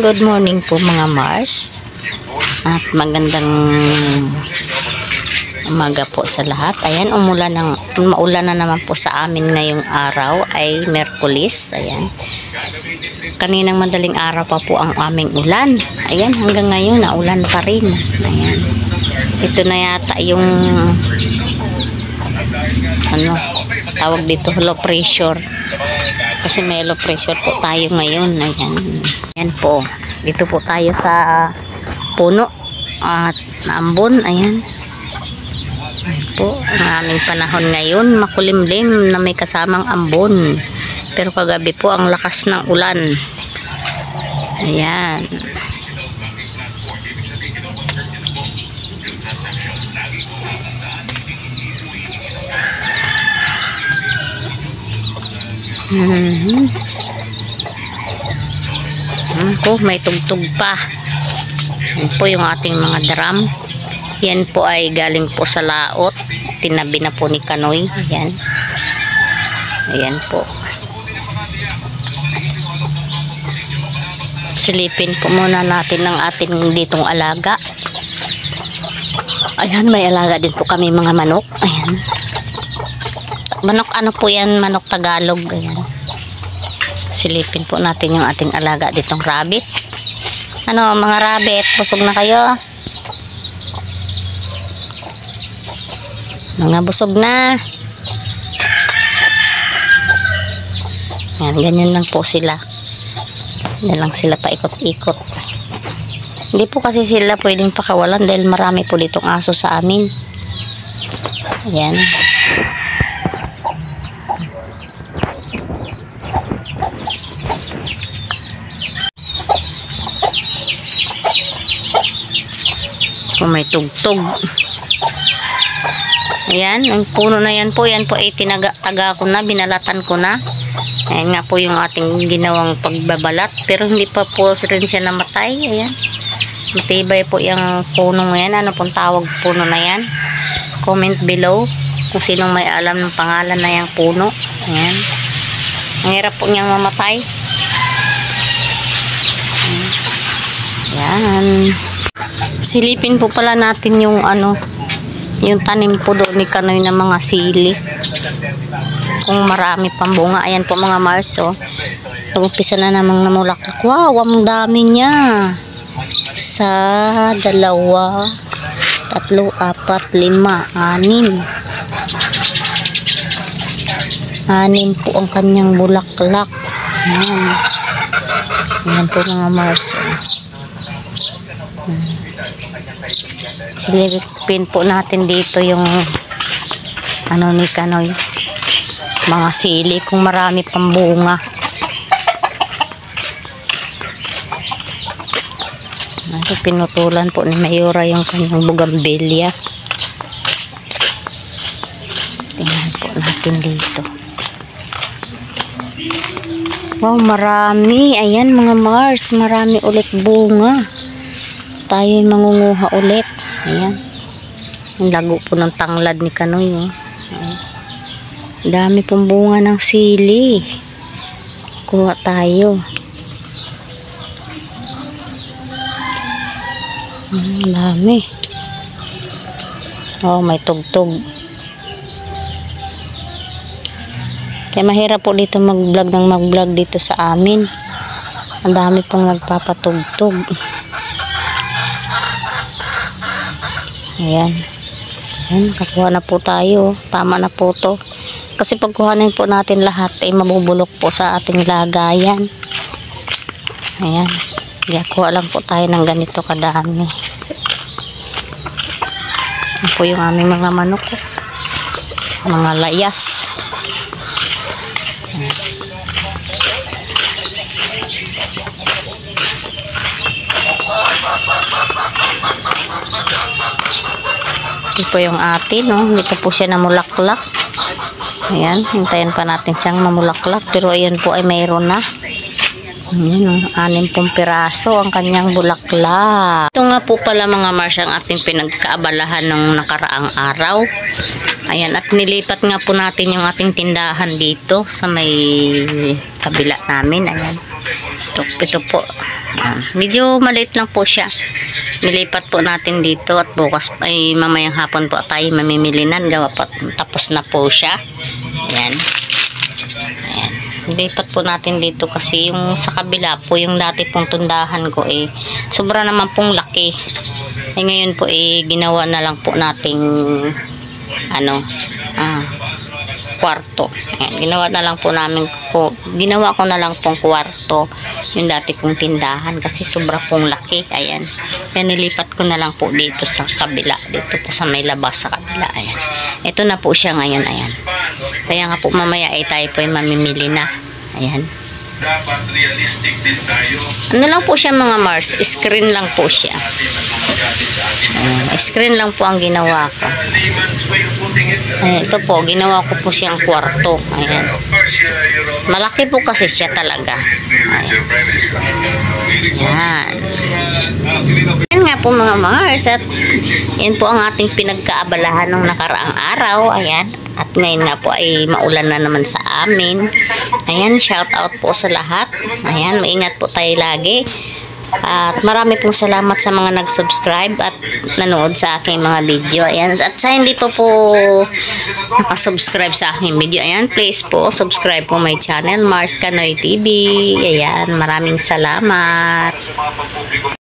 Good morning po mga Mars. At magandang umaga po sa lahat. Ayan, maulan na naman po sa amin ngayong araw ay Miyerkules. Ayan. Kaninang madaling araw pa po ang aming ulan. Ayan, hanggang ngayon naulan pa rin. Ayan. Ito na yata yung tawag dito, low pressure. Kasi may low pressure po tayo ngayon. Ayan. Ayan po. Dito po tayo sa puno at ambon. Ayan. Ayan po. Ang aming panahon ngayon, makulimlim na may kasamang ambon. Pero kagabi po ang lakas ng ulan. Ayan. Po, may tugtog pa. Yan po yung ating mga drum. Yan po ay galing po sa laot. Tinabi na po ni Kanoy. Ayan. Ayan po. Silipin po muna natin ng ating ditong alaga. Ayan, may alaga din po kami mga manok. Ayan. Manok ano po yan? Manok Tagalog. Ayan. Silipin po natin yung ating alaga ditong rabbit. Ano mga rabbit, busog na kayo? Mga busog na. Yan, ganyan lang po sila. Yan lang sila paikot-ikot. Hindi po kasi sila pwedeng pakawalan dahil marami po ditong aso sa amin. Ayan. Kung may tugtog. Ayan, ang puno na yan po ay tinaga ko na, binalatan ko na. Ayan nga po yung ating ginawang pagbabalat, pero hindi pa po rin siya namatay. Ayan, matibay po yung puno na yan. Ano pong tawag puno na yan? Comment below kung sinong may alam ng pangalan na yung puno. Ayan, ang hirap po niyang mamatay. Ayan. Silipin po pala natin yung yung tanim po doon ni Kanoy na mga sili. Kung marami pang bunga. Ayan po mga Mars, oh. Nag-umpisa na namang namulaklak. Wow, ang dami niya. 1, 2, 3, 4, 5, 6. 6 po ang kanyang bulaklak. Ayan. Ayan po mga Mars, oh. Silipin po natin dito yung ni Kanoy, mga sili kung marami pang bunga. Pinutulan po ni Mayura yung kanyang bugambilya. Tingnan po natin dito. Wow, marami. Ayan mga Mars, marami ulit bunga. Tayo mangunguha ulit. Ayan. Ang lago po ng tanglad ni Kanoy. Oh. Dami pong bunga ng sili. Kuha tayo. Dami. Oh, may tugtog. Kaya mahirap po dito mag-vlog dito sa amin. Ang dami pong nagpapatugtog. Ayan. Ayan, kakuha na po tayo. Tama na po to. Kasi pagkuhanin po natin lahat ay mabubulok po sa ating lagayan. Ayan. Kuha lang po tayo ng ganito kadami. Ayan po yung aming mga manok. Mga layas. Ayan. Ito po yung atin, no? Dito po siya namulaklak. Ayan, hintayin pa natin siyang mamulaklak. Pero ayan po ay mayroon na. Ayan, 6 piraso ang kanyang bulaklak. Ito nga po pala mga Mars ang ating pinagkaabalahan ng nakaraang araw. Ayan, at nilipat nga po natin yung ating tindahan dito sa may kabila namin. Ayan. Ito po. Ayan. Medyo maliit lang po siya. Nilipat po natin dito at bukas ay mamayang hapon po tayo mamimilinan. Gawa po, tapos na po siya. Ayan. Ayan. Nilipat po natin dito kasi yung sa kabila po, yung dati pong tundahan ko sobra naman pong laki. Ngayon po ginawa na lang po nating kwarto. Ayan, ginawa ko na lang pong kwarto yung dati pong tindahan kasi sobra pong laki. Ayan. Kaya nilipat ko na lang po dito sa kabila. Dito po sa may labas sa kabila. Ayan. Ito na po siya ngayon. Ayan. Kaya nga po mamaya tayo po mamimili na. Ayan. Dapat realistic din tayo. Ano lang po siya mga Mars? Screen lang po siya. Screen lang po ang ginawa ko. Ayan, ito po, ginawa ko po siyang kwarto. Ayan. Malaki po kasi siya talaga. Ayan. Ayan. Ayan nga po mga Mars. At yan po ang ating pinagkaabalahan ng nakaraang araw. Ayan. At ngayon nga po ay maulan na naman sa amin. Ayan, shout out po sa lahat. Ayan, maingat po tayo lagi. At marami pong salamat sa mga nag-subscribe at nanood sa aking mga video. Ayan, at sa hindi pa po nakasubscribe sa aking video, ayan, please po subscribe po my channel, Mars Canoy TV. Ayan, maraming salamat.